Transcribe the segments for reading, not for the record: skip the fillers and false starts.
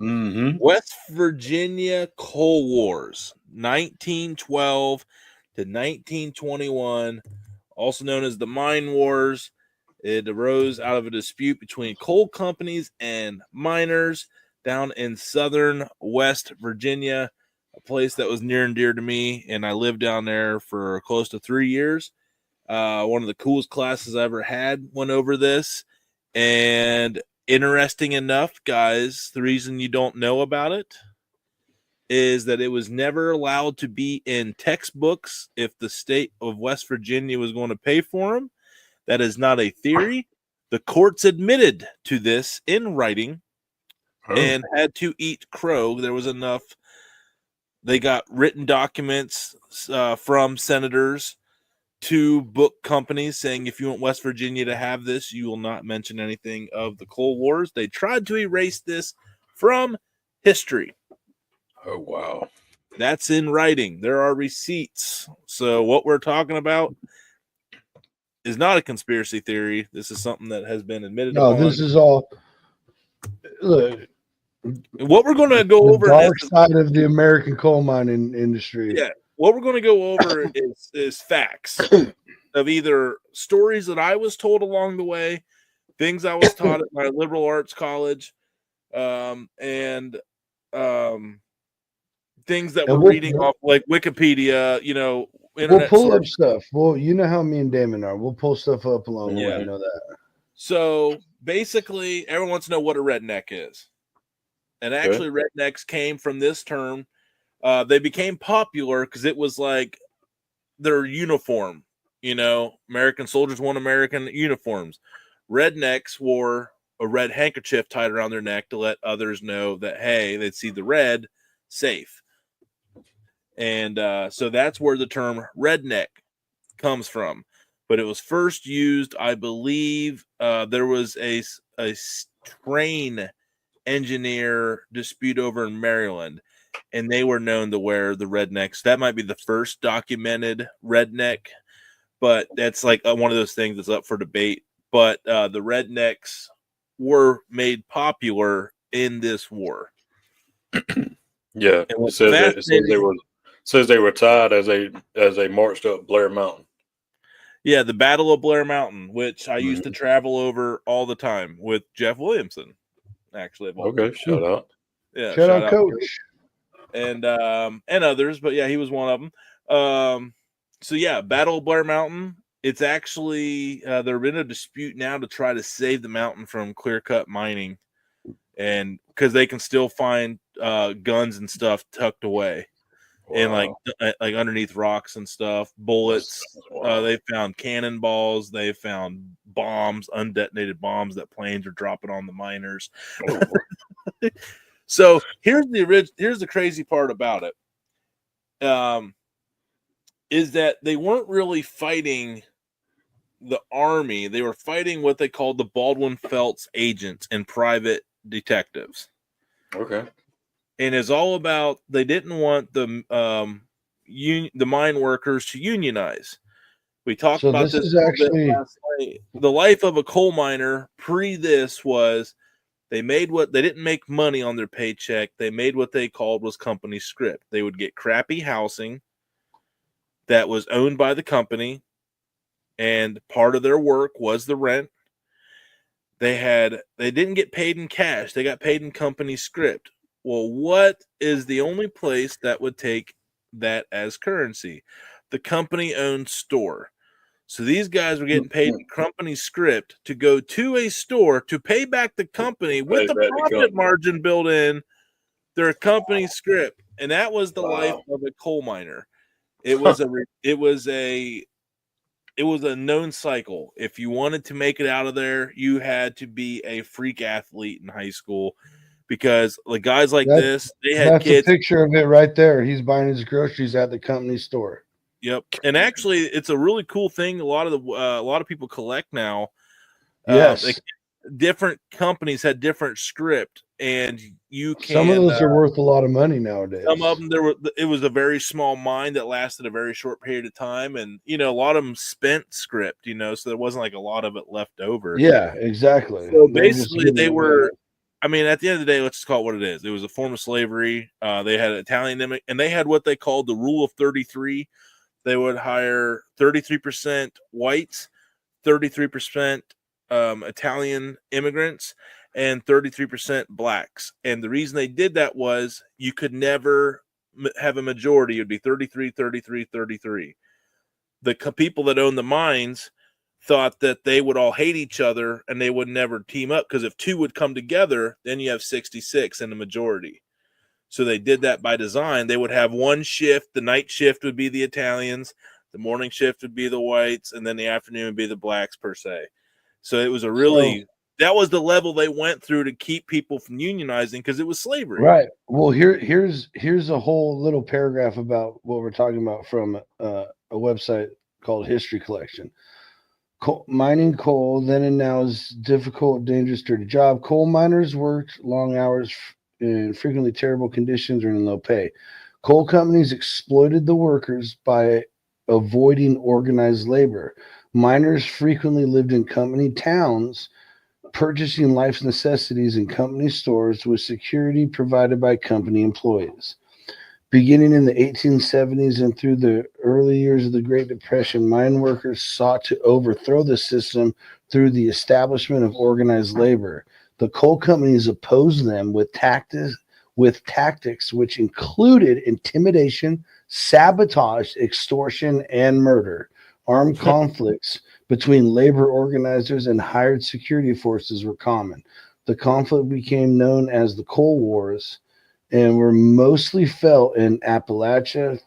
Mm-hmm. West Virginia Coal Wars, 1912 to 1921, also known as the Mine Wars. It arose out of a dispute between coal companies and miners down in southern West Virginia, a place that was near and dear to me, and I lived down there for close to 3 years. One of the coolest classes I ever had went over this, and interesting enough, guys, the reason you don't know about it is that it was never allowed to be in textbooks if the state of West Virginia was going to pay for them. That is not a theory. The courts admitted to this in writing and had to eat crow. There was enough. They got written documents from senators to book companies saying if you want West Virginia to have this, you will not mention anything of the Coal Wars. They tried to erase this from history. Oh, wow. That's in writing. There are receipts. So what we're talking about is not a conspiracy theory. This is something that has been admitted No, upon. this is all. Look, what we're going to go the over dark side of the American coal mining industry. Yeah, what we're going to go over is facts of either stories that I was told along the way, things I was taught at my liberal arts college, and things that we're reading off like Wikipedia, you know, internet. We'll pull up stuff. Well, you know how me and Damon are. We'll pull stuff up along the way. You know that. So basically, everyone wants to know what a redneck is. And actually, rednecks came from this term. They became popular because it was like their uniform. You know, American soldiers wore American uniforms. Rednecks wore a red handkerchief tied around their neck to let others know that, hey, they'd see the red, safe. And so that's where the term redneck comes from. But it was first used, I believe, there was a train engineer dispute over in Maryland, and they were known to wear the rednecks. That might be the first documented redneck, but that's like one of those things that's up for debate. But the rednecks were made popular in this war. Yeah, it says they were tied as they marched up Blair Mountain. Yeah, the Battle of Blair Mountain, which I used to travel over all the time with Jeff Williamson. Actually, okay, shout out. Yeah, shout out, Coach, and others, but yeah, he was one of them. So yeah, Battle of Blair Mountain. It's actually there's been a dispute now to try to save the mountain from clear-cut mining, and because they can still find guns and stuff tucked away. Wow. And like underneath rocks and stuff, bullets. Wow. They found cannonballs. They found bombs, undetonated bombs that planes are dropping on the miners. Oh. So here's the crazy part about it. Is that they weren't really fighting the army. They were fighting what they called the Baldwin Felts agents and private detectives. Okay. And it's all about they didn't want the mine workers to unionize. We talked about this. Is actually last night. The life of a coal miner pre this was they didn't make money on their paycheck. They made what they called was company script. They would get crappy housing that was owned by the company, and part of their work was the rent. They didn't get paid in cash. They got paid in company script. Well, what is the only place that would take that as currency? The company-owned store. So these guys were getting paid in company script to go to a store to pay back the company with the profit margin built in their company script. And that was the life of a coal miner. It was a known cycle. If you wanted to make it out of there, you had to be a freak athlete in high school. Because like guys like this, they had kids. That's a picture of it right there. He's buying his groceries at the company store. Yep, and actually, it's a really cool thing. A lot of people collect now. Yes, different companies had different script, and you can. Some of those are worth a lot of money nowadays. Some of them it was a very small mine that lasted a very short period of time, and a lot of them spent script. So there wasn't like a lot of it left over. Yeah, exactly. So basically, they were I mean, at the end of the day, let's just call it what it is. It was a form of slavery. They had Italian, and they had what they called the Rule of 33. They would hire 33% whites, 33% Italian immigrants, and 33% blacks. And the reason they did that was you could never have a majority. It would be 33, 33, 33. The people that owned the mines thought that they would all hate each other and they would never team up, because if two would come together, then you have 66 in the majority. So they did that by design. They would have one shift. The night shift would be the Italians, the morning shift would be the whites, and then the afternoon would be the blacks per se. So it was that was the level they went through to keep people from unionizing, because it was slavery. Right. Well, here's a whole little paragraph about what we're talking about from a website called History Collection. Mining coal then and now is difficult, dangerous, dirty job. Coal miners worked long hours in frequently terrible conditions or in low pay. Coal companies exploited the workers by avoiding organized labor. Miners frequently lived in company towns, purchasing life's necessities in company stores with security provided by company employees. Beginning in the 1870s and through the early years of the Great Depression, mine workers sought to overthrow the system through the establishment of organized labor. The coal companies opposed them with tactics which included intimidation, sabotage, extortion, and murder. Armed conflicts between labor organizers and hired security forces were common. The conflict became known as the Coal Wars and were mostly felt in Appalachia,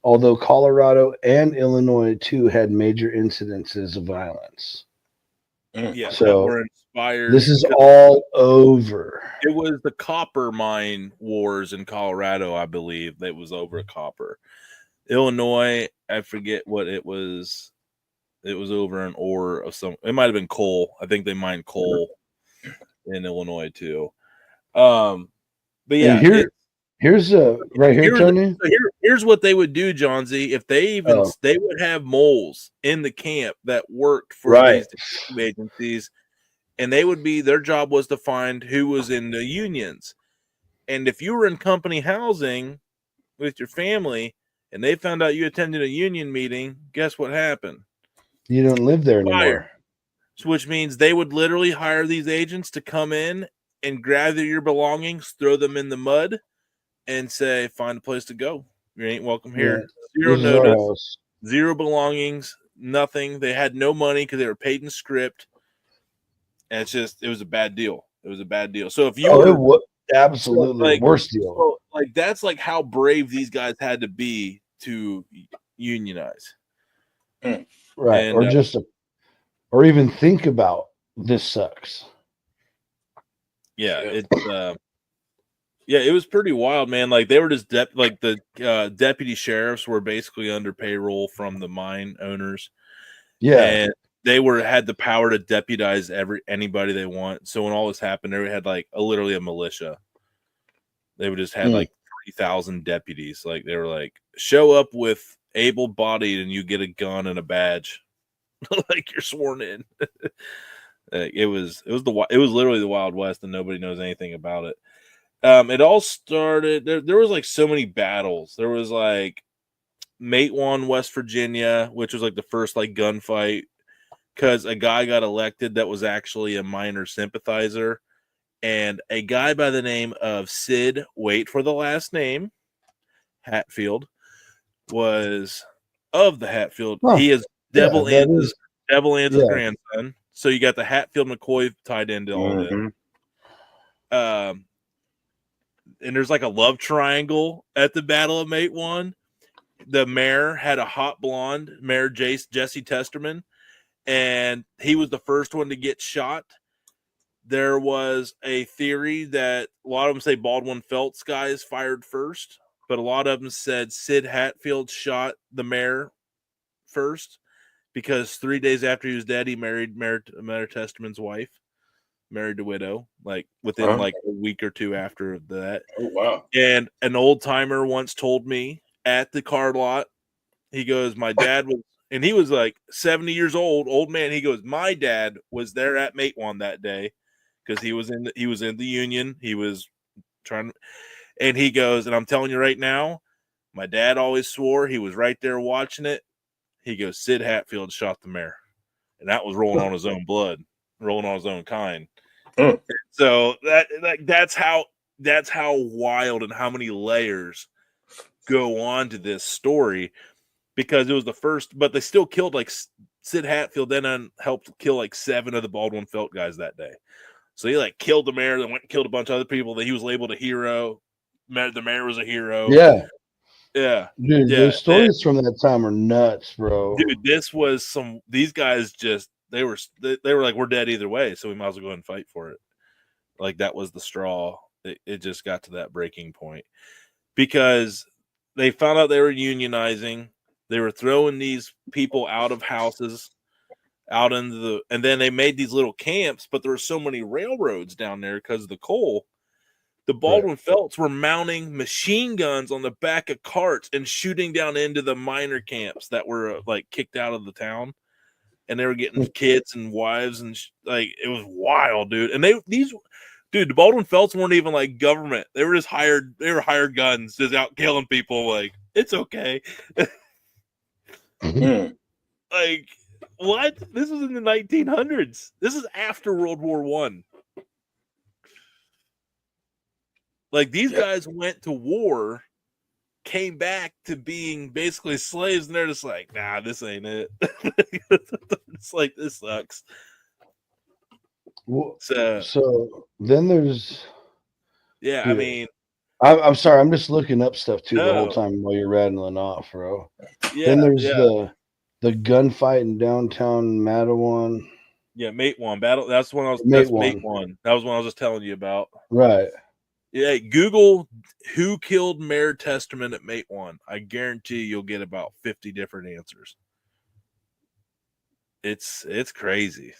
although Colorado and Illinois too had major incidences of violence. Yeah, so that were inspired. This is all over. It was the copper mine wars in Colorado, I believe. That was over copper. Illinois, I forget what it was. It was over an ore of some. It might have been coal. I think they mined coal in Illinois too. But yeah, here's right here, Tony. Here's what they would do, John Z. If they they would have moles in the camp that worked for these agencies, and they would be, their job was to find who was in the unions. And if you were in company housing with your family and they found out you attended a union meeting, guess what happened? You don't live there anymore. So, which means they would literally hire these agents to come in and gather your belongings, throw them in the mud, and say, find a place to go. You ain't welcome here. Yeah, zero notice, zero belongings, nothing. They had no money because they were paid in script. And it was a bad deal. It was a bad deal. So if you absolutely worst deal. So, that's like how brave these guys had to be to unionize. Right. And, or even think about this sucks. Yeah, it was pretty wild, man. Like they were just the deputy sheriffs were basically under payroll from the mine owners. Yeah. And they had the power to deputize anybody they want. So when all this happened, they had literally a militia. They would just had 3,000 deputies. Like they were like, show up with able-bodied and you get a gun and a badge. Like you're sworn in. It was literally the Wild West and nobody knows anything about it. It all started there was so many battles. There was Matewan, West Virginia, which was the first gunfight, because a guy got elected that was actually a miner sympathizer, and a guy by the name of Sid, wait for the last name, Hatfield, was of the Hatfield. Huh. He is Devil Anse's grandson. So you got the Hatfield McCoy tied into all of it. And there's a love triangle at the Battle of Matewan. The mayor had a hot blonde, Mayor Jesse Testerman, and he was the first one to get shot. There was a theory that a lot of them say Baldwin Felt's guys fired first, but a lot of them said Sid Hatfield shot the mayor first, because 3 days after he was dead, he married Mayor Testerman's wife, married a widow, within a week or two after that. Oh, wow. And an old timer once told me at the car lot, he goes, my dad was, and he was 70 years old man. He goes, my dad was there at Matewan that day, because he was in the union. He was trying, and he goes, and I'm telling you right now, my dad always swore he was right there watching it. He goes, Sid Hatfield shot the mayor, and that was rolling on his own blood, rolling on his own kind. So that's how wild and how many layers go on to this story, because it was the first, but they still killed like Sid Hatfield then helped kill like 7 of the Baldwin Felt guys that day. So he like killed the mayor, then went and killed a bunch of other people. That he was labeled a hero. The mayor was a hero. Yeah. Dude, those stories from that time are nuts, bro. Dude, this was these guys just they were like, we're dead either way, so we might as well go ahead and fight for it. Like that was the straw. It just got to that breaking point because they found out they were unionizing. They were throwing these people out of houses, out into and then they made these little camps, but there were so many railroads down there because of the coal. The Baldwin Felts were mounting machine guns on the back of carts and shooting down into the miner camps that were like kicked out of the town, and they were getting kids and wives and like it was wild, dude. And the Baldwin Felts weren't even like government; they were just hired. They were hired guns, just out killing people. Like it's okay. Like what? This was in the 1900s. This is after World War I. Like these guys went to war, came back to being basically slaves, and they're just like, nah, this ain't it. It's like this sucks. Well, so then there's dude, I mean, I'm sorry, I'm just looking up stuff too the whole time while you're rattling off, bro. Then there's the gunfight in downtown Matewan. Yeah, Matewan battle. That's when I was Matewan. That was when I was just telling you about. Right. Yeah, Google who killed Mayor Testerman at Matewan. I guarantee you'll get about 50 different answers. It's crazy.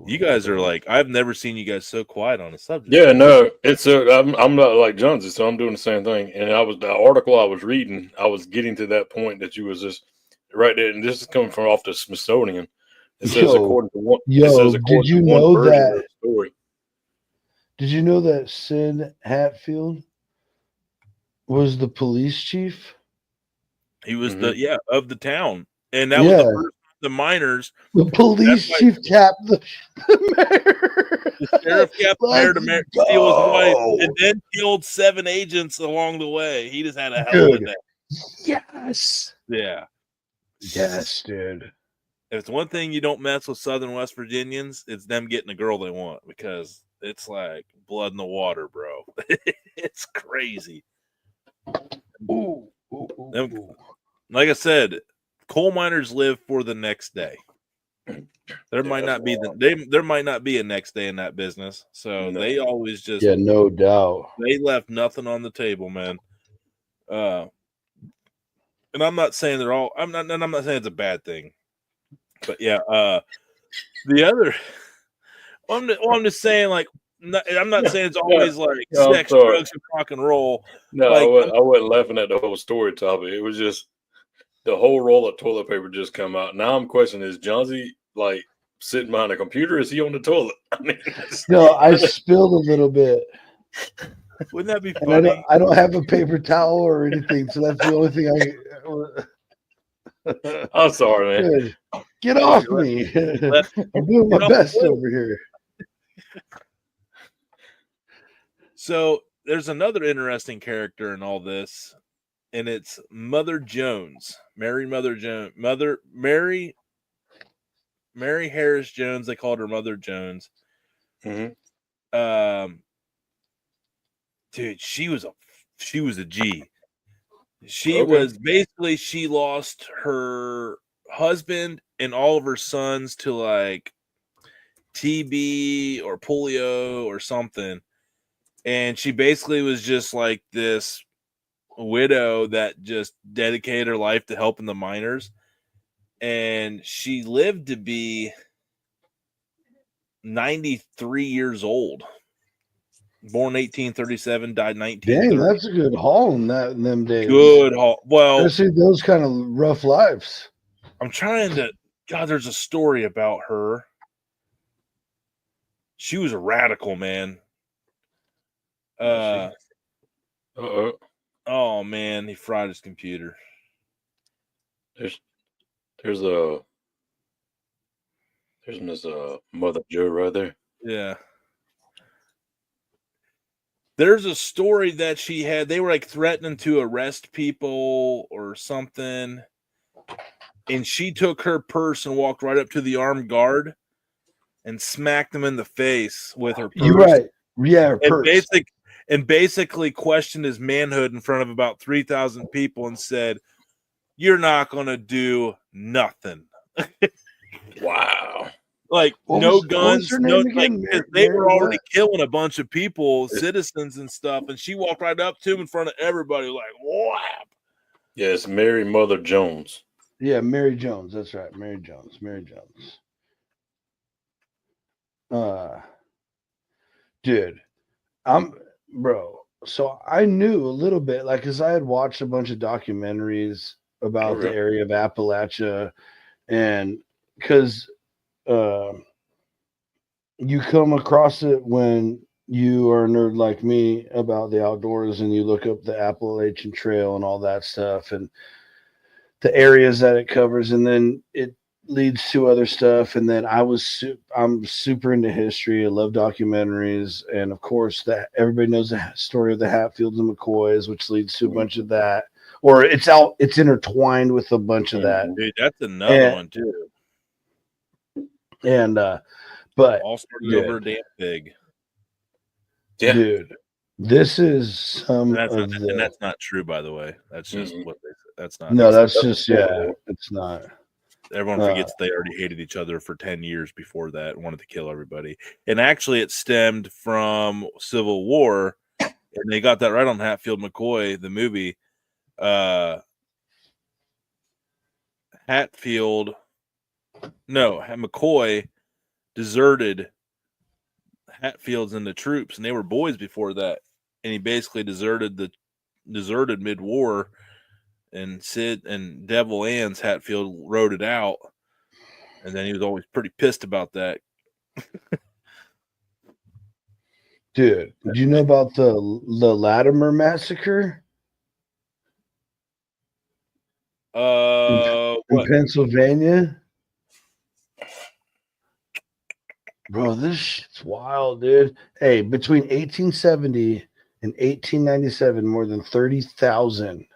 You guys are like, I've never seen you guys so quiet on a subject. Yeah, no, I'm not like Jonesy, so I'm doing the same thing. And the article I was reading, I was getting to that point that you was just right there, and this is coming from off the Smithsonian. It says according to one. Did you know that? Story. Did you know that Sid Hatfield was the police chief? He was of the town, and that was the first. The miners, the police chief capped the mayor. The sheriff capped the mayor to steal his wife, and then killed 7 agents along the way. He just had a hell of a day. Yes. Yeah. Yes, dude. If it's one thing you don't mess with Southern West Virginians, it's them getting a girl they want, because it's like blood in the water, bro. It's crazy. Ooh. Like I said, coal miners live for the next day. There might not be there might not be a next day in that business, so they always just no doubt they left nothing on the table, man. And I'm not saying they're all. I'm not saying it's a bad thing, but yeah. The other, I'm just saying, like, I'm not saying it's always like sex, drugs, and rock and roll. No, like, I wasn't laughing at the whole story topic. It was just the whole roll of toilet paper just come out. Now I'm questioning: is Johnsy like sitting behind a computer? Is he on the toilet? I mean, no, I spilled a little bit. Wouldn't that be funny? And I don't have a paper towel or anything, so that's the only thing I'm sorry, man. Dude, get off me. I'm doing my best over here. So there's another interesting character in all this, and it's Mother Jones, Mary Harris Jones. They called her Mother Jones. Mm-hmm. Dude, she was a G. She was basically, she lost her husband and all of her sons to like TB or polio or something. And she basically was just like this widow that just dedicated her life to helping the miners. And she lived to be 93 years old. Born 1837, died 1930. Dang, that's a good haul in them days. Good haul. Well, especially those kind of rough lives. I'm trying to God, there's a story about her. She was a radical, man. Oh man, he fried his computer. There's Miss Mother Joe right there. Yeah. There's a story that she had. They were like threatening to arrest people or something. And she took her purse and walked right up to the armed guard and smacked them in the face with her purse. You're right. Yeah, her purse. And basically questioned his manhood in front of about 3,000 people and said, "You're not going to do nothing." Wow. Like no guns, no like they were already killing a bunch of people, citizens and stuff, and she walked right up to him in front of everybody, like whap. Yeah, it's Mary Mother Jones. Yeah, Mary Jones. That's right, Mary Jones. Dude, bro. So I knew a little bit, like, because I had watched a bunch of documentaries about the area of Appalachia, and because you come across it when you are a nerd like me about the outdoors and you look up the Appalachian Trail and all that stuff and the areas that it covers, and then it leads to other stuff. And then I'm super into history. I love documentaries, and of course that everybody knows the story of the Hatfields and McCoys, which leads to a bunch of that, or it's intertwined with a bunch of that. Dude, that's another one too. And but all started over a damn pig. Yeah. Dude, this is some and that's not true, by the way. That's just what they said. That's not. No, that's just it's not. Everyone forgets they already hated each other for 10 years before that and wanted to kill everybody. And actually, it stemmed from Civil War, and they got that right on Hatfield McCoy, the movie. McCoy deserted Hatfields and the troops, and they were boys before that. And he basically deserted mid-war, and Sid and Devil Ann's Hatfield wrote it out, and then he was always pretty pissed about that. Dude, did you know about the Latimer massacre? In Pennsylvania? Bro, this shit's wild, dude. Hey, between 1870 and 1897, more than 30,000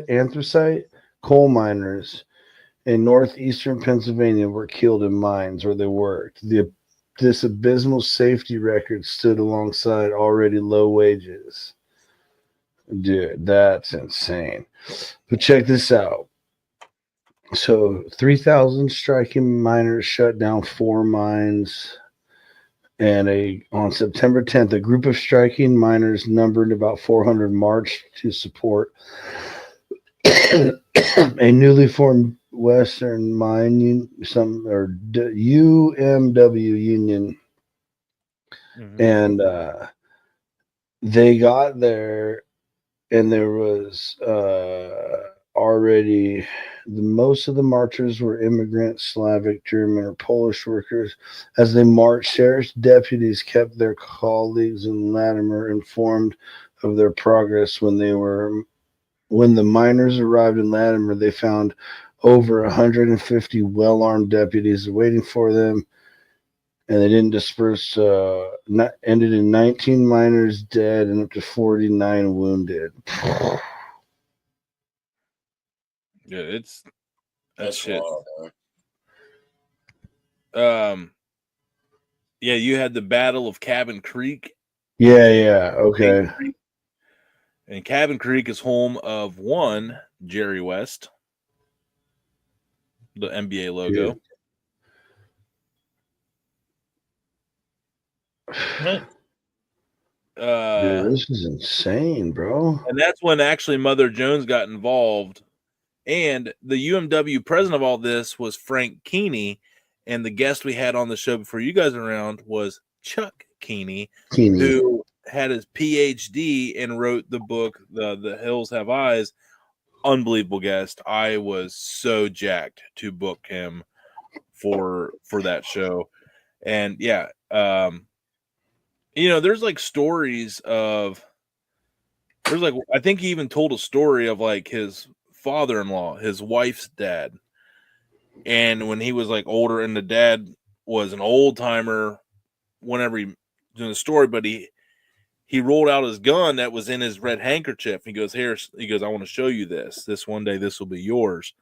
anthracite coal miners in northeastern Pennsylvania were killed in mines where they worked. This abysmal safety record stood alongside already low wages. Dude, that's insane. But check this out. So 3,000 striking miners shut down 4 mines. And on September 10th, a group of striking miners numbered about 400 marched to support a newly formed Western Mine UMW Union. Mm-hmm. And they got there, and there was already most of the marchers were immigrant, Slavic, German, or Polish workers. As they marched, sheriff's deputies kept their colleagues in Latimer informed of their progress. When the miners arrived in Latimer, they found over 150 well-armed deputies waiting for them, and they didn't disperse. Ended in 19 miners dead and up to 49 wounded. Yeah, that's shit. Wild, yeah, you had the Battle of Cabin Creek. Yeah, okay. And Cabin Creek is home of one Jerry West, the NBA logo. Dude, this is insane, bro. And that's when actually Mother Jones got involved. And the UMW president of all this was Frank Keeney. And the guest we had on the show before you guys were around was Chuck Keeney, who had his PhD and wrote the book, The Hills Have Eyes. Unbelievable guest. I was so jacked to book him for that show. And yeah, there's like stories of, I think he even told a story of like his father-in-law, his wife's dad. And when he was like older, and the dad was an old timer whenever he doing the story, but he rolled out his gun that was in his red handkerchief. He goes, "Here," he goes, "I want to show you this. This one day, this will be yours."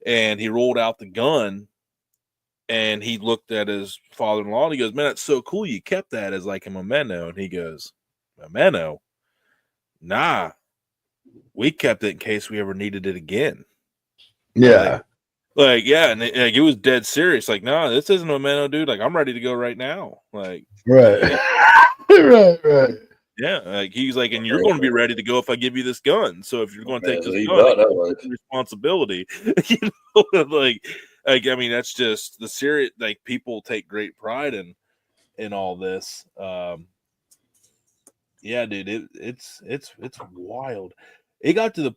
And he rolled out the gun, and he looked at his father-in-law, and he goes, "Man, that's so cool. You kept that as like a memento." And he goes, "Memento? Nah, we kept it in case we ever needed it again." Yeah. Yeah, and it was dead serious. Like, no, this isn't a memento, dude. Like, I'm ready to go right now. Like, right. Right. Yeah, like he's like, and you're going to be ready to go if I give you this gun. So if you're going to take this gun, responsibility, like I mean, that's just the serious. Like, people take great pride in all this. Yeah, dude, it's wild. It got to the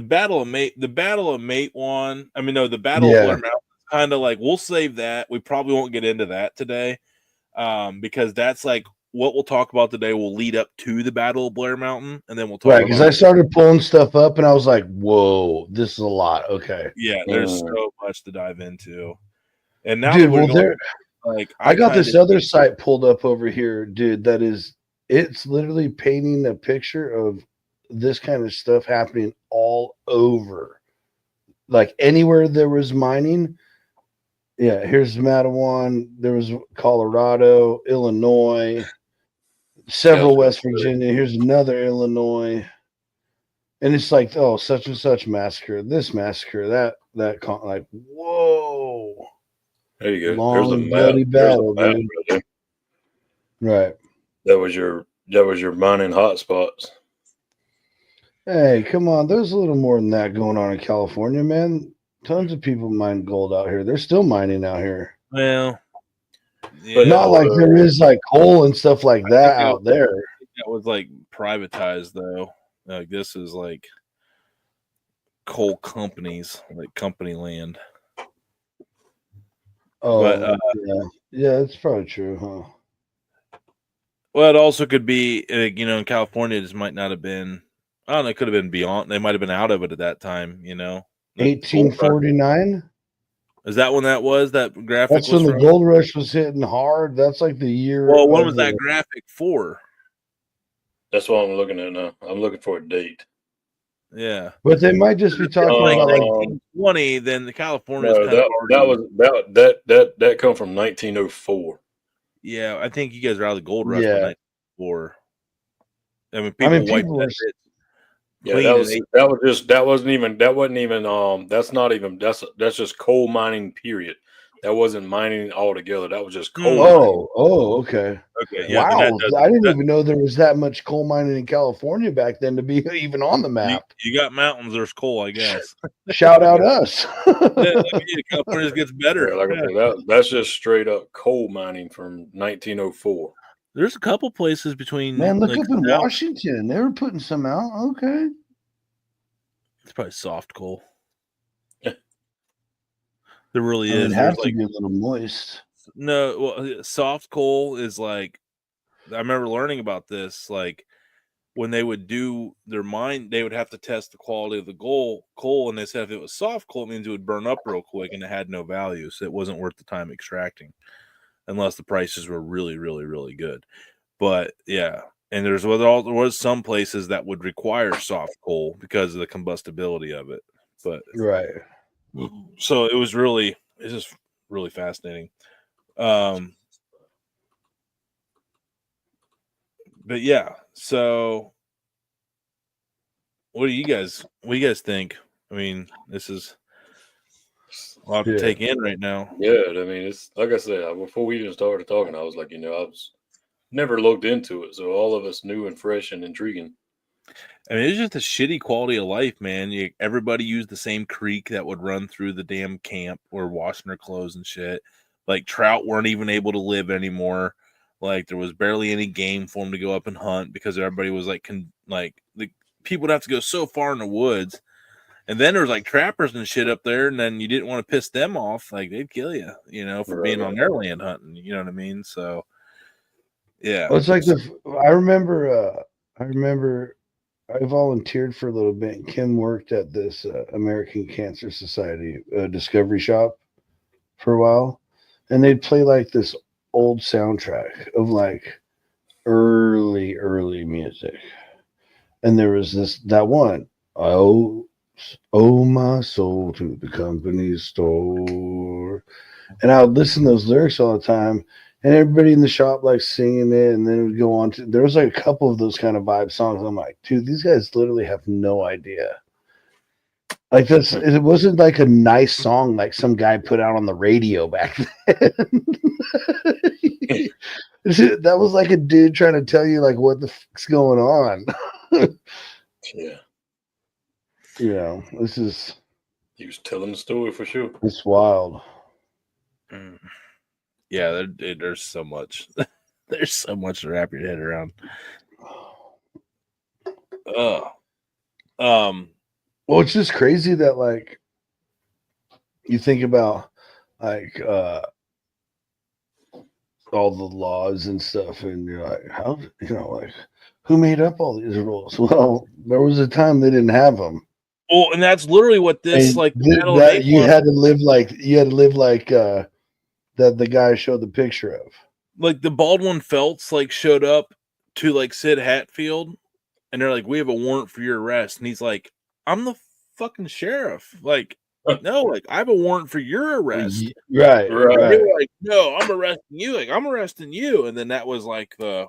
Battle of Matewan. I mean, no, the Battle of Blair Mountain. Kind of like, we'll save that. We probably won't get into that today, because that's like what we'll talk about today will lead up to the Battle of Blair Mountain, and then we'll talk about because I started pulling stuff up, and I was like, "Whoa, this is a lot." Okay, yeah, there's so much to dive into, and now dude, I got this other site site pulled up over here, dude. It's literally painting a picture of this kind of stuff happening all over, like anywhere there was mining. Yeah, here's Mattawan. There was Colorado, Illinois, several West Virginia. Here's another Illinois, and it's like, oh, such and such massacre, this massacre, that like, whoa. There you go. Long, There's a bloody battle, map dude. Right. That was your mining hotspots. Hey, come on. There's a little more than that going on in California, man. Tons of people mine gold out here. They're still mining out here. Well, but not like there is like coal and stuff like that out there. That was like privatized though. Like, this is like coal companies, like company land. Oh, but, yeah, it's probably true, huh? Well, it also could be, in California, this might not have been. I don't know. It could have been beyond. They might have been out of it at that time. 1849. Is that when that was? That graphic. That's when the gold rush was hitting hard. That's like the year. Well, when was that graphic for? That's what I'm looking at now. I'm looking for a date. Yeah, but they might just be talking about like 1920. Then the California. No, that come from 1904. Yeah, I think you guys are out of the gold rush by 1904. I mean, people were. Yeah, that's just coal mining, period. That wasn't mining altogether. That was just coal. Oh, okay. Okay. Yeah, wow. I didn't even know there was that much coal mining in California back then to be even on the map. You got mountains, there's coal, I guess. Shout out us. California gets better. That's just straight up coal mining from 1904. There's a couple places between. Man, look up in Washington. They were putting some out. Okay. It's probably soft coal. There really is. It has to be a little moist. No, well, soft coal is like, I remember learning about this. Like, when they would do their mine, they would have to test the quality of the coal, and they said if it was soft coal, it means it would burn up real quick, and it had no value, so it wasn't worth the time extracting, unless the prices were really, really, really good. But yeah, and there was some places that would require soft coal because of the combustibility of it. But right. So it's just really fascinating. But yeah, so what do you guys think? I mean, this is a lot to take in right now. Yeah, I mean, it's like I said, before we even started talking, I was like, I was never looked into it, so all of us new and fresh and intriguing. I mean, it's just a shitty quality of life, man. Everybody used the same creek that would run through the damn camp or washing their clothes and shit. Like, trout weren't even able to live anymore. Like there was barely any game for them to go up and hunt because everybody was like the people would have to go so far in the woods. And then there was like trappers and shit up there, and then you didn't want to piss them off. Like they'd kill you, for being on their land hunting. You know what I mean? So yeah. Well, it's like I remember I volunteered for a little bit, and Kim worked at this American Cancer Society Discovery Shop for a while, and they'd play like this old soundtrack of like early music, and there was that one, oh my soul to the company store, and I would listen to those lyrics all the time. And everybody in the shop like singing it, and then it would go on to. There was like a couple of those kind of vibe songs. I'm like, dude, these guys literally have no idea. Like it wasn't like a nice song like some guy put out on the radio back then. That was like a dude trying to tell you like what the fuck's going on. Yeah, this is. He was telling the story for sure. It's wild. Yeah, there's so much. There's so much to wrap your head around. Well, it's just crazy that like you think about like all the laws and stuff, and you're like, how like who made up all these rules? Well, there was a time they didn't have them. Well, and that's literally what this and like. You had to live like that the guy showed the picture of. Like the Baldwin Felts like showed up to like Sid Hatfield, and they're like, "We have a warrant for your arrest," and he's like, "I'm the fucking sheriff." Like, no, like I have a warrant for your arrest. Right. They were like, "No, I'm arresting you." Like, I'm arresting you, and then that was like the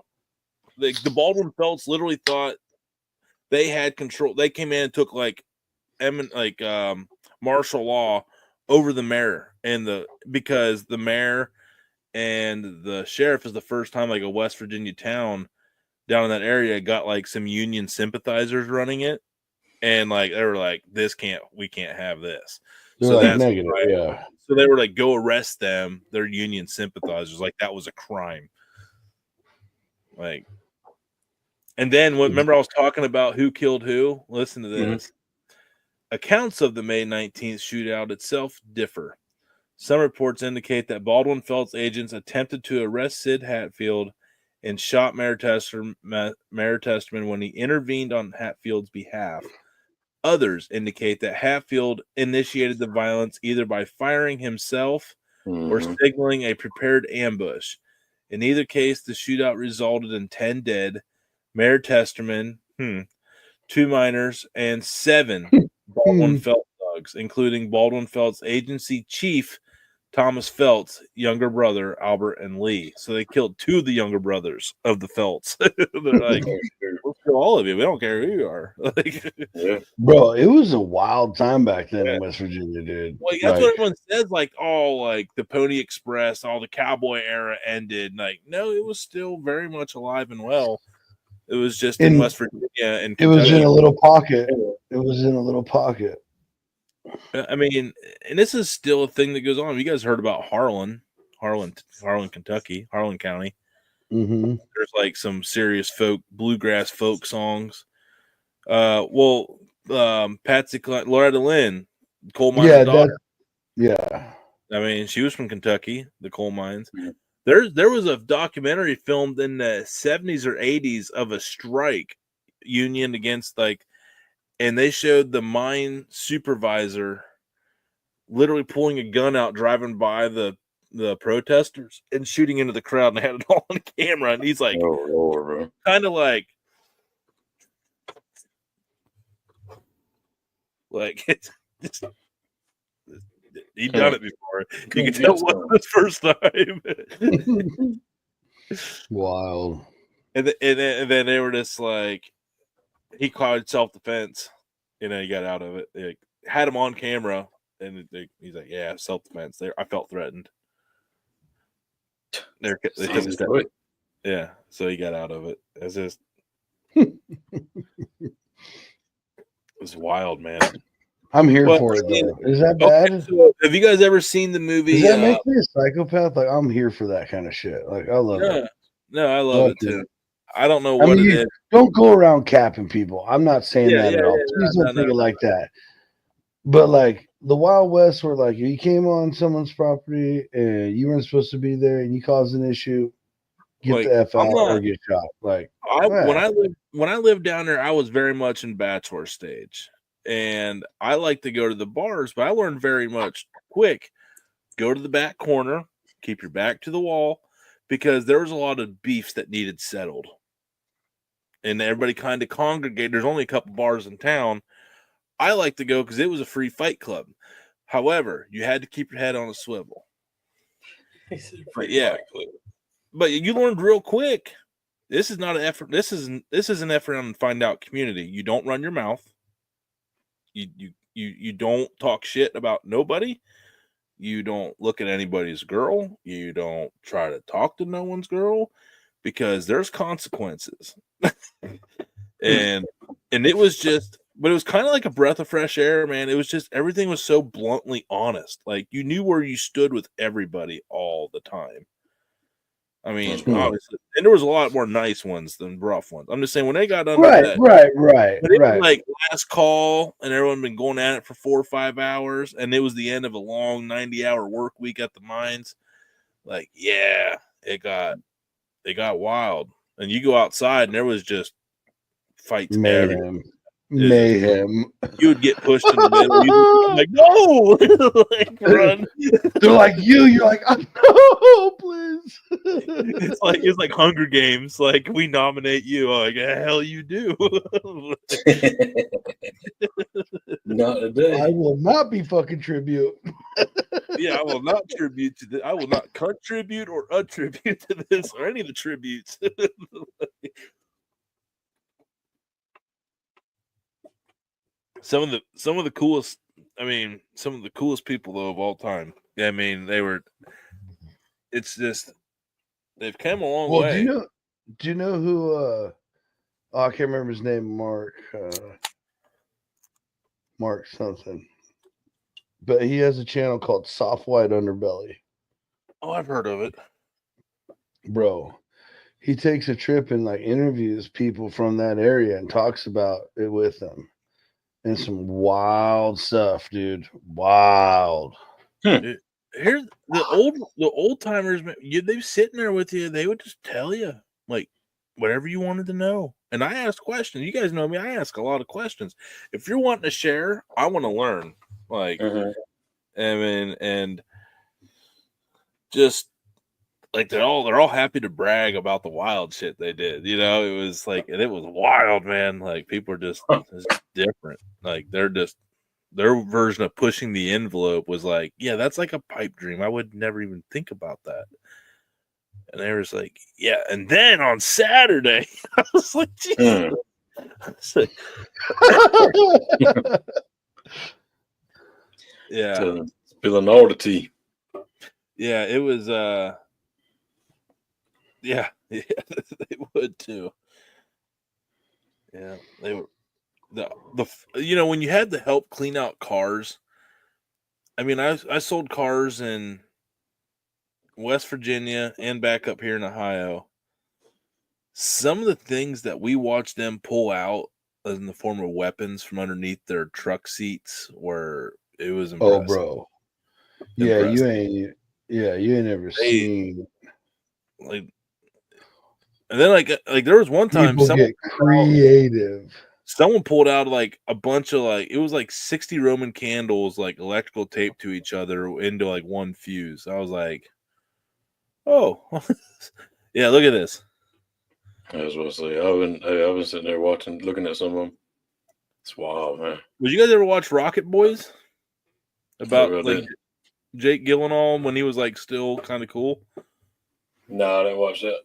Baldwin Felts literally thought they had control. They came in and took like martial law over the mayor because the mayor and the sheriff is the first time like a West Virginia town down in that area got like some Union sympathizers running it, and like they were like, we can't have this. So like that's negative, right. Yeah. So they were like, go arrest them. They're Union sympathizers. Like that was a crime. Like, and then remember I was talking about who killed who? Listen to this. Accounts of the May 19th shootout itself differ. Some reports indicate that Baldwin Felts agents attempted to arrest Sid Hatfield and shot Mayor Testerman when he intervened on Hatfield's behalf. Others indicate that Hatfield initiated the violence either by firing himself or signaling a prepared ambush. In either case, the shootout resulted in 10 dead, Mayor Testerman, 2 minors, and 7 Baldwin Felts thugs, including Baldwin Felts agency chief Thomas Felts' younger brother, Albert and Lee. So they killed 2 of the younger brothers of the Felts. They're like, we'll kill all of you. We don't care who you are. Bro, it was a wild time back then in West Virginia, dude. Well, that's what everyone says. Like, like the Pony Express, all the cowboy era ended. Like, no, it was still very much alive and well. It was just in West Virginia and Kentucky. It was in a little pocket. It was in a little pocket. I mean, and this is still a thing that goes on. You guys heard about Harlan, Kentucky, Harlan County. Mm-hmm. There's like some serious bluegrass folk songs. Patsy Loretta Lynn, coal miner's daughter. Yeah. I mean, she was from Kentucky, the coal mines. Yeah. There was a documentary filmed in the 70s or 80s of a strike union against and they showed the mine supervisor literally pulling a gun out, driving by the protesters and shooting into the crowd, and they had it all on camera. And he's like, kind of like it's he'd done it before. You can tell it wasn't his first time. Wild. And then they were just like, he called self-defense. He got out of it. They had him on camera, and he's like, "Yeah, self-defense." There, I felt threatened. Yeah, so he got out of it. It's just, it was wild, man. I'm here for it, though. Is that bad? Okay, so have you guys ever seen the movie? Does that make me a psychopath? Like, I'm here for that kind of shit. Like, I love it. No, I love it too. I don't know I what mean, it is. don't go around capping people. I'm not saying Yeah, that yeah, at all. yeah, Please no, don't no, think it no. like that. But like the Wild West, where like you came on someone's property and you weren't supposed to be there, and you caused an issue, get Like, the F I'm out not. or get shot. Like When I lived down there, I was very much in bachelor stage, and I like to go to the bars, but I learned very much quick. Go to the back corner, keep your back to the wall, because there was a lot of beefs that needed settled, and everybody kind of congregated. There's only a couple bars in town. I like to go because it was a free fight club. However, you had to keep your head on a swivel. But yeah, but you learned real quick. This is not an effort. This is an effort on find out community. You don't run your mouth. You don't talk shit about nobody. You don't look at anybody's girl. You don't try to talk to no one's girl, because there's consequences. and it was just, but it was kind of like a breath of fresh air, man. It was just, everything was so bluntly honest. Like, you knew where you stood with everybody all the time. I mean, obviously, and there was a lot more nice ones than rough ones. I'm just saying, when they got under that, right. but it was like last call, and everyone been going at it for 4 or 5 hours, and it was the end of a long 90-hour work week at the mines. Like, yeah, it got wild, and you go outside, and there was just fights everywhere. Mayhem. You would get pushed in the middle. I'm like, no, like, run. They're like you. You're like, oh, no, please. It's like Hunger Games. Like, we nominate you. I'm like, hell, you do. Not today. I will not be fucking tribute. Yeah, I will not tribute to this. I will not contribute or attribute to this or any of the tributes. Some of the coolest. I mean, some of the coolest people though of all time. I mean, they were. It's just they've come a long way. Do you know who? I can't remember his name. Mark something. But he has a channel called Soft White Underbelly. Oh, I've heard of it, bro. He takes a trip and like interviews people from that area and talks about it with them. And some wild stuff, dude. Wild. Here, the old timers, they sitting there with you. They would just tell you like whatever you wanted to know. And I asked questions. You guys know me. I ask a lot of questions. If you're wanting to share, I want to learn. Like, I mean, and just like they're all happy to brag about the wild shit they did. You know, it was like, and it was wild, man. Like, people are just different. Like, they're just, their version of pushing the envelope was like, yeah, that's like a pipe dream. I would never even think about that. And they was like, yeah. And then on Saturday, I was like, Jesus. Yeah. Spilling all the tea. Yeah, it was yeah, they would too. Yeah, they were the you know, when you had to help clean out cars. I mean, I sold cars in West Virginia and back up here in Ohio. Some of the things that we watched them pull out in the form of weapons from underneath their truck seats it was impressive. Oh, bro. Yeah, impressive. You ain't ever seen like. And then like there was one time people get creative. Someone pulled out like a bunch of it was like 60 Roman candles, like electrical tape to each other into like one fuse. I was like, oh, yeah, look at this. I was going to say, I've been sitting there looking at some of them. It's wild, man. Would you guys ever watch Rocket Boys? About like Jake Gyllenhaal when he was like still kind of cool? No, I didn't watch that.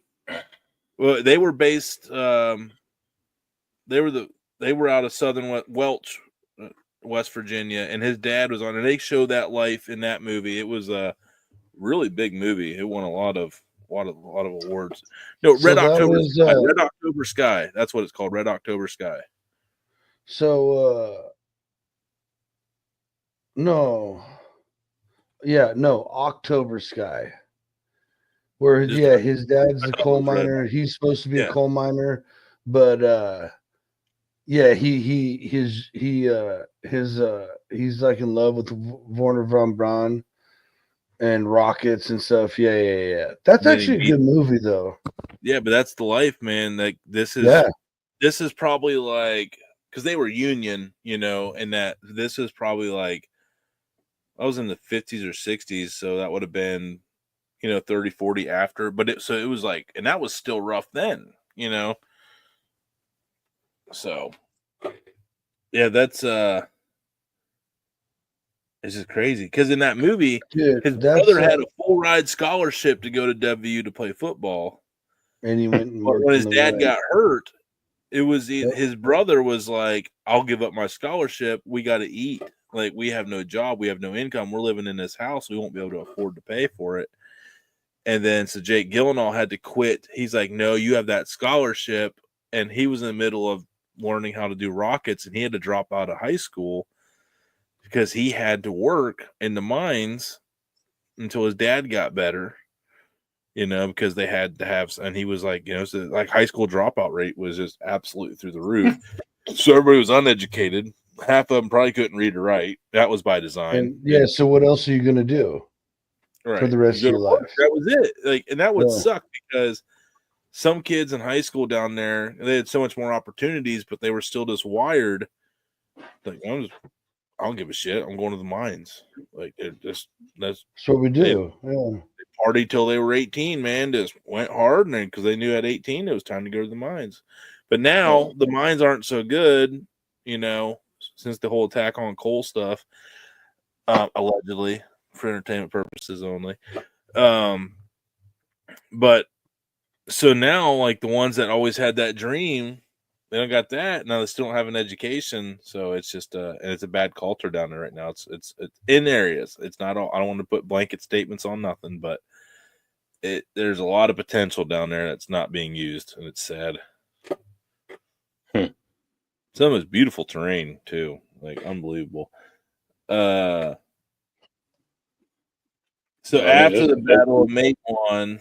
Well, they were based. They were out of Southern Welch, West Virginia, and his dad was on. And they showed that life in that movie. It was a really big movie. It won a lot of awards. No, Red October Sky. That's what it's called. Red October Sky. So no. Yeah, no, October Sky. Where Just his dad's a coal miner. He's supposed to be a coal miner, but he's like in love with Werner von Braun and rockets and stuff. Yeah. That's actually a good movie though. Yeah, but that's the life, man. Like this is probably like, because they were Union, and that this is probably like, I was in the 50s or 60s, so that would have been 30, 40 after, but it was like, and that was still rough then, so yeah, that's it's just crazy because in that movie, his brother had a full ride scholarship to go to WU to play football, and he went and but when his dad got hurt, it was his brother was like, I'll give up my scholarship, we got to eat, like we have no job, we have no income, we're living in this house, we won't be able to afford to pay for it. And then so Jake Gyllenhaal had to quit. He's like, no, you have that scholarship. And he was in the middle of learning how to do rockets, and he had to drop out of high school because he had to work in the mines until his dad got better, because they had to have, and he was like, so like high school dropout rate was just absolutely through the roof. So everybody was uneducated. Half of them probably couldn't read or write. That was by design. And so what else are you going to do? Right. For the rest of your life. That was it. Like, and that would suck because some kids in high school down there, they had so much more opportunities, but they were still just wired. Like, I don't give a shit. I'm going to the mines. Like, that's what we do. They partied till they were 18, man. Just went hard, and because they knew at 18 it was time to go to the mines. But now the mines aren't so good, since the whole attack on coal stuff, allegedly. For entertainment purposes only. But so now, like the ones that always had that dream, they don't got that. Now they still don't have an education. So it's just and it's a bad culture down there right now. It's in areas. It's not all, I don't want to put blanket statements on nothing, but there's a lot of potential down there that's not being used, and it's sad. Some of it's beautiful terrain too, like unbelievable. So after the Battle of Macon,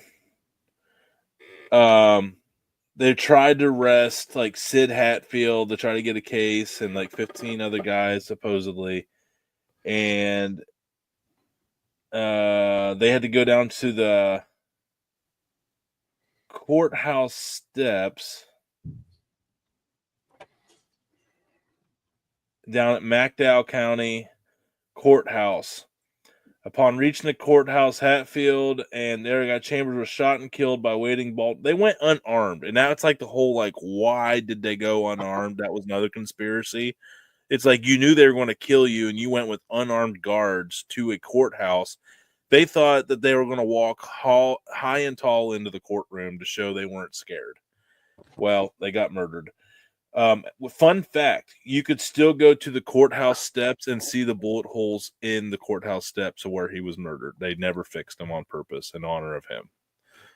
they tried to arrest like Sid Hatfield to try to get a case, and like 15 other guys supposedly, and they had to go down to the courthouse steps down at McDowell County Courthouse. Upon reaching the courthouse, Hatfield and their guy Chambers were shot and killed by waiting ball. They went unarmed, and now it's like the whole like, why did they go unarmed? That was another conspiracy. It's like you knew they were going to kill you, and you went with unarmed guards to a courthouse. They thought that they were going to walk high and tall into the courtroom to show they weren't scared. Well, they got murdered. Fun fact, you could still go to the courthouse steps and see the bullet holes in the courthouse steps of where he was murdered. They never fixed them on purpose in honor of him.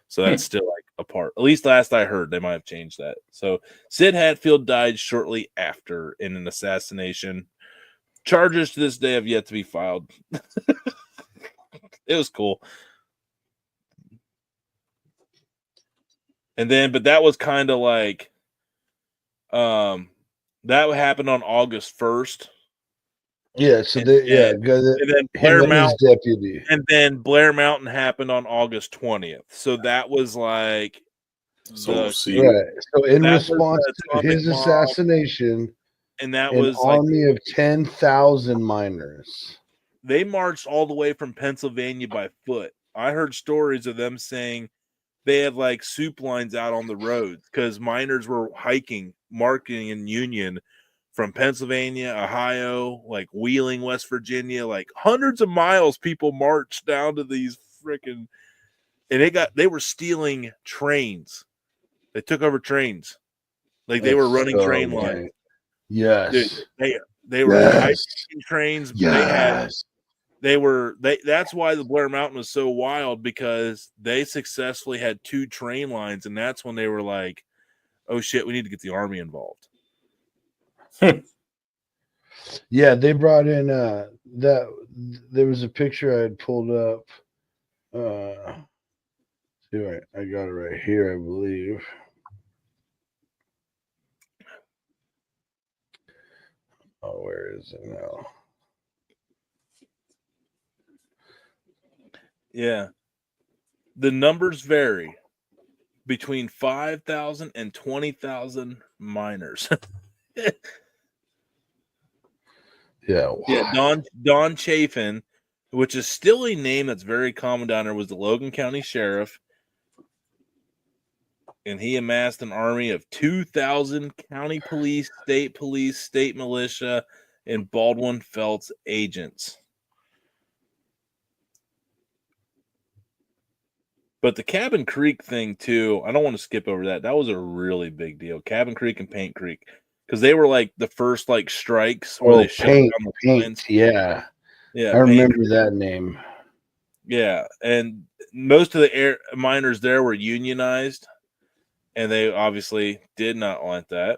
So that's still like a part. At least last I heard, they might have changed that. So Sid Hatfield died shortly after in an assassination. Charges to this day have yet to be filed. It was cool. And then, but that was kind of like, that happened on August 1st. Yeah, so and then Blair Mountain deputy. And then Blair Mountain happened on August 20th. So that was like So in response to his assassination, and that was an army of 10,000 miners. They marched all the way from Pennsylvania by foot. I heard stories of them saying they had like soup lines out on the roads because miners were hiking, marking in Union from Pennsylvania, Ohio, like Wheeling, West Virginia, like hundreds of miles. People marched down to these freaking, and they were stealing trains. They took over trains, like they were running train lines. Yes, dude, they were hiking trains. Yes. That's why the Blair Mountain was so wild, because they successfully had 2 train lines, and that's when they were like, oh shit, we need to get the army involved. Yeah, they brought in that there was a picture I had pulled up. Right, I got it right here, I believe. Oh, where is it now? Yeah. The numbers vary between 5,000 and 20,000 miners. Yeah. Yeah, Don Chafin, which is still a name that's very common down there, was the Logan County Sheriff. And he amassed an army of 2,000 county police, state militia, and Baldwin Felts agents. But the Cabin Creek thing, too, I don't want to skip over that. That was a really big deal. Cabin Creek and Paint Creek. Because they were like the first like strikes where they shut down the Paint, yeah. Yeah. I remember that name. Yeah. And most of the miners there were unionized. And they obviously did not want that.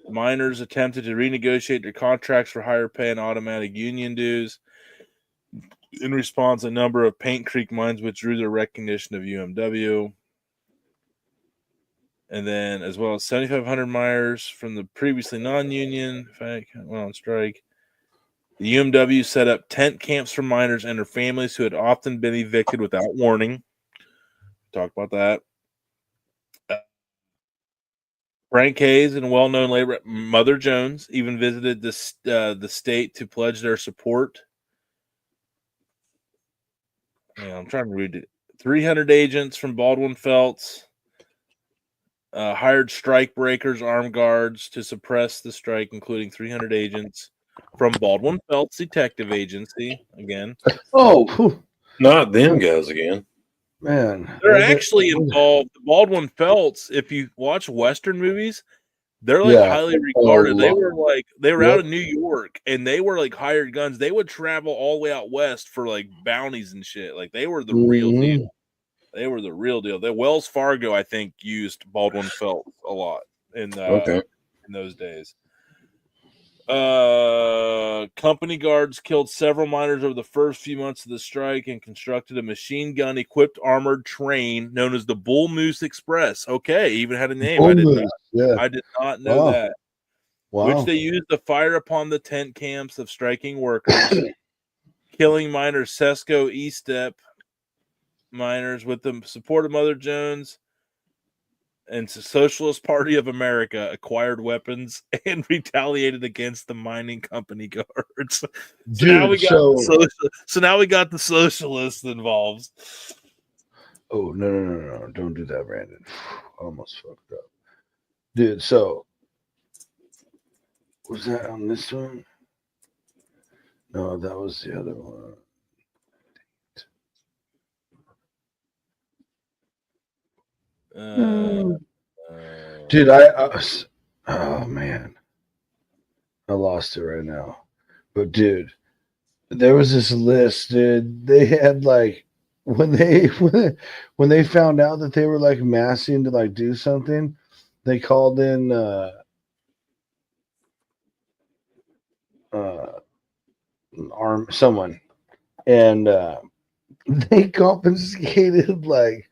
Miners attempted to renegotiate their contracts for higher pay and automatic union dues. In response, a number of Paint Creek mines withdrew their recognition of UMW. And then, as well as 7,500 miners from the previously non-union, went on strike. The UMW set up tent camps for miners and their families who had often been evicted without warning. Talk about that. Frank Hayes and well-known labor Mother Jones even visited the state to pledge their support. Yeah, I'm trying to read it. 300 agents from Baldwin Felts hired strike breakers, armed guards to suppress the strike, including 300 agents from Baldwin Felts Detective Agency. Again. Oh, not them guys again. Man, they're actually involved. Baldwin Felts, if you watch Western movies, they're like highly regarded. They were out of New York and they were like hired guns. They would travel all the way out west for like bounties and shit. Like they were the real deal. They were the real deal. The Wells Fargo, I think, used Baldwin Felts a lot in those days. Company guards killed several miners over the first few months of the strike and constructed a machine gun equipped armored train known as the Bull Moose Express. Okay, even had a name. I did not know that. Wow. Which they used to fire upon the tent camps of striking workers, killing miners Sesco, Estep miners with the support of Mother Jones and the Socialist Party of America acquired weapons and retaliated against the mining company guards. Now we got the socialists involved. Oh, no. Don't do that, Brandon. Almost fucked up. Dude, so was that on this one? No, that was the other one. Dude, oh man, I lost it right now. But dude, there was this list, dude. They had like when they found out that they were like massing to like do something, they called in someone, and they confiscated like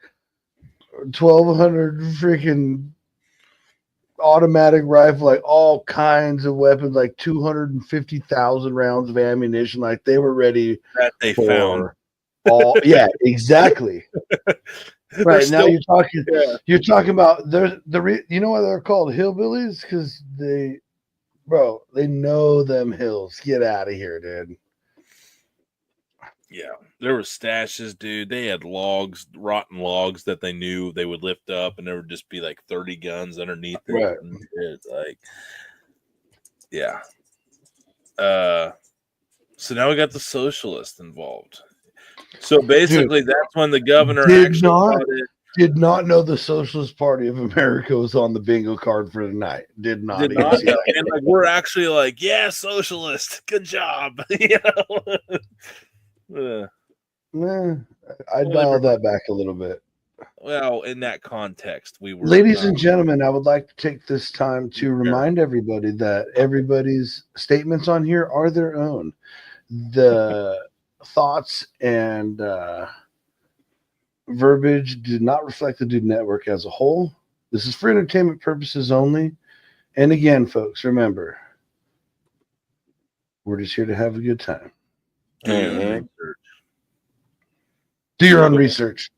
1,200 freaking automatic rifle, like all kinds of weapons, like 250,000 rounds of ammunition. Like they were ready that they found all. Yeah, exactly. Right now you're talking about you know why they're called hillbillies? Because they know them hills. Get out of here, dude. Yeah, there were stashes, dude. They had rotten logs that they knew they would lift up, and there would just be like 30 guns underneath it. Right. And it's like, yeah. So now we got the socialists involved. So basically, that's when the governor did not know the Socialist Party of America was on the bingo card for the night. Did not know. And like we're actually like, yeah, socialist. Good job. You know. I dialed that back a little bit. Well, in that context, we were. Ladies and gentlemen, I would like to take this time to remind everybody that everybody's statements on here are their own. The thoughts and verbiage do not reflect the Dude Network as a whole. This is for entertainment purposes only. And again, folks, remember, we're just here to have a good time. Do your own research. Do your own research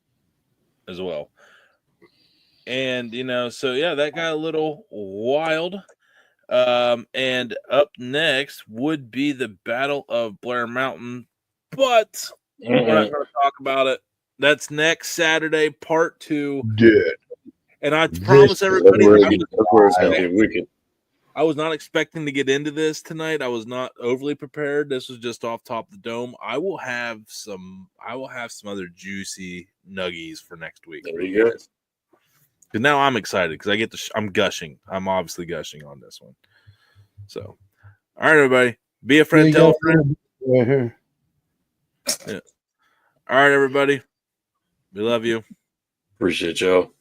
as well. And, so yeah, that got a little wild. And up next would be the Battle of Blair Mountain, but we're not going to talk about it. That's next Saturday, part 2. Dude. And I promise everybody, I was not expecting to get into this tonight. I was not overly prepared. This was just off top of the dome. I will have some other juicy nuggies for next week. There you go. Because now I'm excited because I get to. I'm gushing. I'm obviously gushing on this one. So, all right, everybody, be a friend, tell a friend. Right here. Yeah. All right, everybody, we love you. Appreciate y'all.